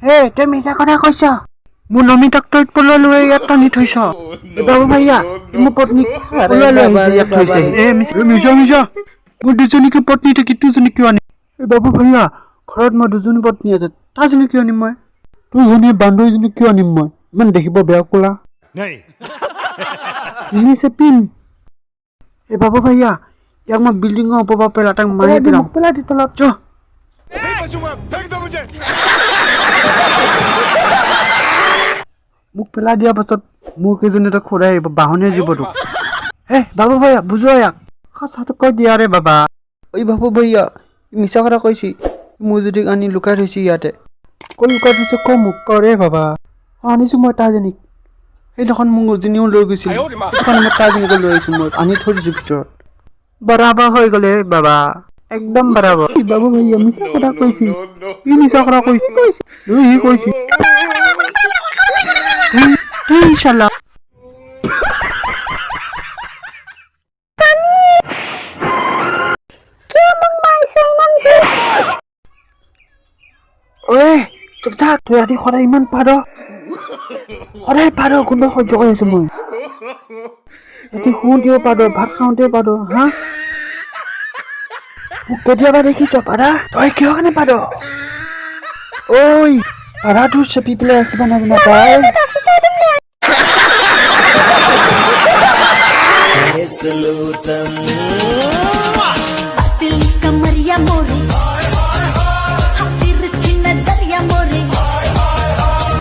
হে তই মিছা কথা কৈছ মোৰ নমিতাক তই পলোৱা লৈ ইয়াত টানি থৈছ বাবু ভাইয়া মোৰ পত্নীক পলোৱা লৈ আহিছে ইয়াত থৈছে মিছা মোৰ দুজনীকে পত্নী থাকি দুজনী কিয় আনিম বাবু ভাইয়া ঘৰত মই দুজনী পত্নী আছে তাজনী কিয় আনিম মই তোৰজনী বান্ধৱীজনী কিয় আনিম মই ইমান দেখিব বেয়া ক'লা পিন এ বাবু ভাইয়া ইয়াক মই বিল্ডিঙৰ ওপৰৰ পৰা পেলাই তাক মাৰি পেলাম পেলাই দি তলত চ মোক পেলাই দিয়াৰ পাছত মোৰ কেইজনী এটা খুৰাই আহিব বাহনীয়া জীৱটোক হে বাবু ভাইয়া বুজোৱা ইয়াক সঁচাটো কৈ দিয়া ৰে বাবা ঐ বাবু ভাইয়া মিছা কথা কৈছি মোৰ যদি আনি লুকাই থৈছি ইয়াতে ক'ত লুকাই থৈছে ক মোক কৰে বাবা আনিছোঁ মই তাজনীক সেইদিনাখন মোক উজনিও লৈ গৈছিল সেইখন মই তাজনীকে লৈ আহিছোঁ মই আনি থৈ দিছোঁ ভিতৰত বৰাবৰ হৈ গ'লে বাবা একদম বৰাবৰ বাবু ভাইয়া মিছা কথা কৈছি ই মিছা কথা কৈছি সি কৈছি ইনশাল্লাহ ঐ চুপ থাক তই ৰাতি সদায় ইমান পাৰ কোনোবা সহ্য কৰি আছো মই ৰাতি শুওঁতেও পাৰ ভাত খাওঁতেও পাৰ হা মোক কেতিয়াবা দেখিছ পাৰা তই কিয় কাৰণে পাৰ ঐ পাৰাটো চেপি পেলাই ৰাখিব নাজানা তাই